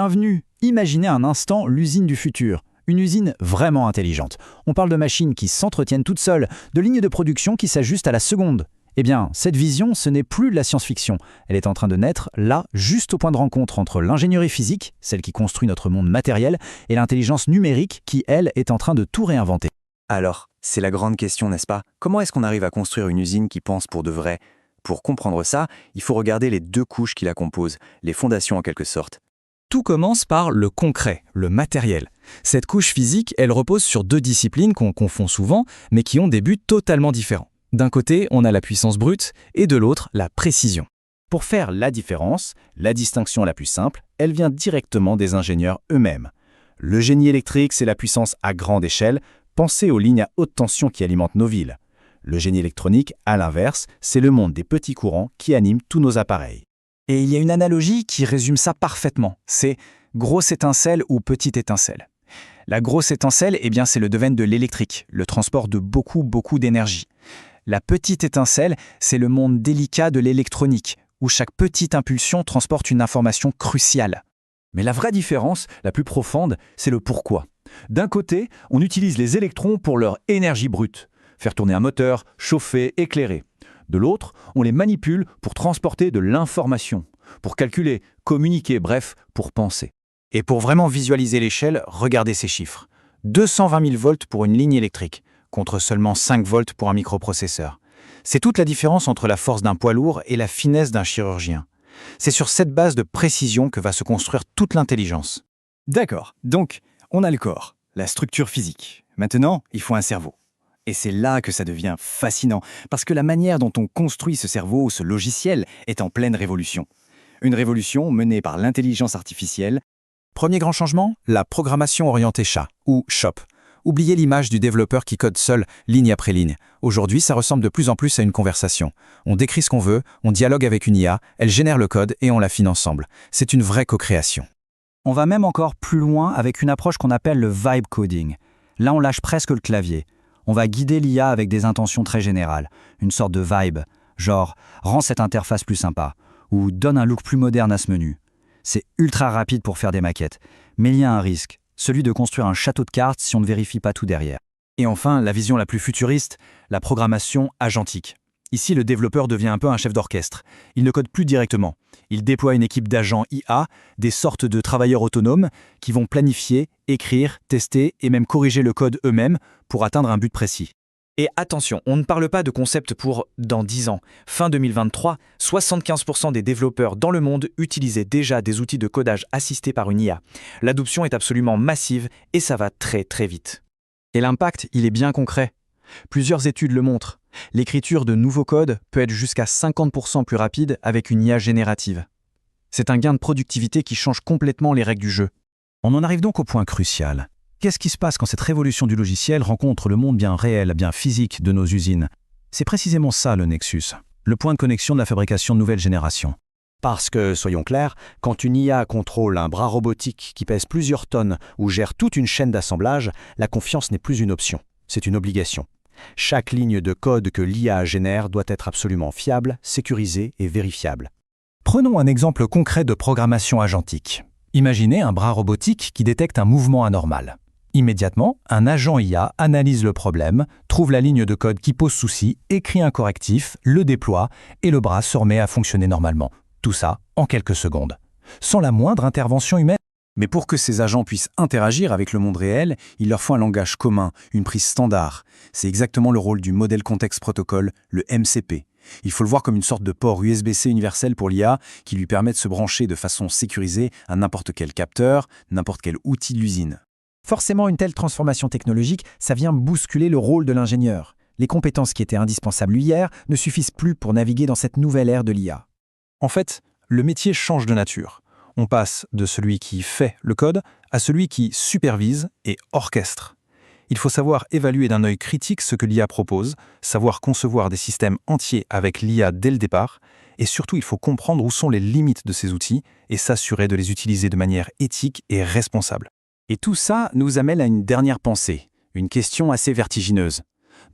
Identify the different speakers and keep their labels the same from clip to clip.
Speaker 1: Bienvenue. Imaginez un instant l'usine du futur. Une usine vraiment intelligente. On parle de machines qui s'entretiennent toutes seules, de lignes de production qui s'ajustent à la seconde. Eh bien, cette vision, ce n'est plus de la science-fiction. Elle est en train de naître, là, juste au point de rencontre entre l'ingénierie physique, celle qui construit notre monde matériel, et l'intelligence numérique qui, elle, est en train de tout réinventer.
Speaker 2: Alors, c'est la grande question, n'est-ce pas? Comment est-ce qu'on arrive à construire une usine qui pense pour de vrai? Pour comprendre ça, il faut regarder les deux couches qui la composent, les fondations en quelque sorte.
Speaker 3: Tout commence par le concret, le matériel. Cette couche physique, elle repose sur deux disciplines qu'on confond souvent, mais qui ont des buts totalement différents. D'un côté, on a la puissance brute, et de l'autre, la précision.
Speaker 1: Pour faire la différence, la distinction la plus simple, elle vient directement des ingénieurs eux-mêmes. Le génie électrique, c'est la puissance à grande échelle. Pensez aux lignes à haute tension qui alimentent nos villes. Le génie électronique, à l'inverse, c'est le monde des petits courants qui animent tous nos appareils.
Speaker 3: Et il y a une analogie qui résume ça parfaitement. C'est grosse étincelle ou petite étincelle. La grosse étincelle, eh bien, c'est le domaine de l'électrique, le transport de beaucoup d'énergie. La petite étincelle, c'est le monde délicat de l'électronique, où chaque petite impulsion transporte une information cruciale.
Speaker 4: Mais la vraie différence, la plus profonde, c'est le pourquoi. D'un côté, on utilise les électrons pour leur énergie brute, faire tourner un moteur, chauffer, éclairer. De l'autre, on les manipule pour transporter de l'information, pour calculer, communiquer, bref, pour penser.
Speaker 1: Et pour vraiment visualiser l'échelle, regardez ces chiffres. 220 000 volts pour une ligne électrique, contre seulement 5 volts pour un microprocesseur. C'est toute la différence entre la force d'un poids lourd et la finesse d'un chirurgien. C'est sur cette base de précision que va se construire toute l'intelligence.
Speaker 5: D'accord, donc on a le corps, la structure physique. Maintenant, il faut un cerveau. Et c'est là que ça devient fascinant, parce que la manière dont on construit ce cerveau, ce logiciel, est en pleine révolution. Une révolution menée par l'intelligence artificielle.
Speaker 3: Premier grand changement, la programmation orientée chat, ou SHOP. Oubliez l'image du développeur qui code seul, ligne après ligne. Aujourd'hui, ça ressemble de plus en plus à une conversation. On décrit ce qu'on veut, on dialogue avec une IA, elle génère le code et on l'affine ensemble. C'est une vraie co-création.
Speaker 1: On va même encore plus loin avec une approche qu'on appelle le vibe coding. Là, on lâche presque le clavier. On va guider l'IA avec des intentions très générales, une sorte de vibe, genre « rends cette interface plus sympa » ou « donne un look plus moderne à ce menu ». C'est ultra rapide pour faire des maquettes, mais il y a un risque, celui de construire un château de cartes si on ne vérifie pas tout derrière.
Speaker 4: Et enfin, la vision la plus futuriste, la programmation agentique. Ici, le développeur devient un peu un chef d'orchestre. Il ne code plus directement. Il déploie une équipe d'agents IA, des sortes de travailleurs autonomes qui vont planifier, écrire, tester et même corriger le code eux-mêmes pour atteindre un but précis.
Speaker 3: Et attention, on ne parle pas de concept pour dans 10 ans. Fin 2023, 75% des développeurs dans le monde utilisaient déjà des outils de codage assistés par une IA. L'adoption est absolument massive et ça va très vite.
Speaker 1: Et l'impact, il est bien concret. Plusieurs études le montrent. L'écriture de nouveaux codes peut être jusqu'à 50% plus rapide avec une IA générative. C'est un gain de productivité qui change complètement les règles du jeu.
Speaker 4: On en arrive donc au point crucial. Qu'est-ce qui se passe quand cette révolution du logiciel rencontre le monde bien réel, bien physique de nos usines? C'est précisément ça le Nexus, le point de connexion de la fabrication de nouvelles générations. Parce que, soyons clairs, quand une IA contrôle un bras robotique qui pèse plusieurs tonnes ou gère toute une chaîne d'assemblage, la confiance n'est plus une option, c'est une obligation. Chaque ligne de code que l'IA génère doit être absolument fiable, sécurisée et vérifiable. Prenons un exemple concret de programmation agentique. Imaginez un bras robotique qui détecte un mouvement anormal. Immédiatement, un agent IA analyse le problème, trouve la ligne de code qui pose souci, écrit un correctif, le déploie et le bras se remet à fonctionner normalement. Tout ça en quelques secondes, sans la moindre intervention humaine.
Speaker 2: Mais pour que ces agents puissent interagir avec le monde réel, il leur faut un langage commun, une prise standard. C'est exactement le rôle du Model Context Protocol, le MCP. Il faut le voir comme une sorte de port USB-C universel pour l'IA qui lui permet de se brancher de façon sécurisée à n'importe quel capteur, n'importe quel outil de l'usine.
Speaker 1: Forcément, une telle transformation technologique, ça vient bousculer le rôle de l'ingénieur. Les compétences qui étaient indispensables hier ne suffisent plus pour naviguer dans cette nouvelle ère de l'IA.
Speaker 4: En fait, le métier change de nature. On passe de celui qui fait le code à celui qui supervise et orchestre. Il faut savoir évaluer d'un œil critique ce que l'IA propose, savoir concevoir des systèmes entiers avec l'IA dès le départ, et surtout il faut comprendre où sont les limites de ces outils et s'assurer de les utiliser de manière éthique et responsable.
Speaker 1: Et tout ça nous amène à une dernière pensée, une question assez vertigineuse.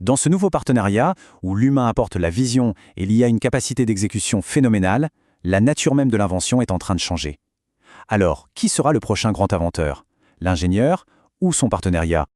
Speaker 1: Dans ce nouveau partenariat, où l'humain apporte la vision et l'IA une capacité d'exécution phénoménale, la nature même de l'invention est en train de changer.
Speaker 2: Alors, qui sera le prochain grand inventeur? L'ingénieur ou son partenariat?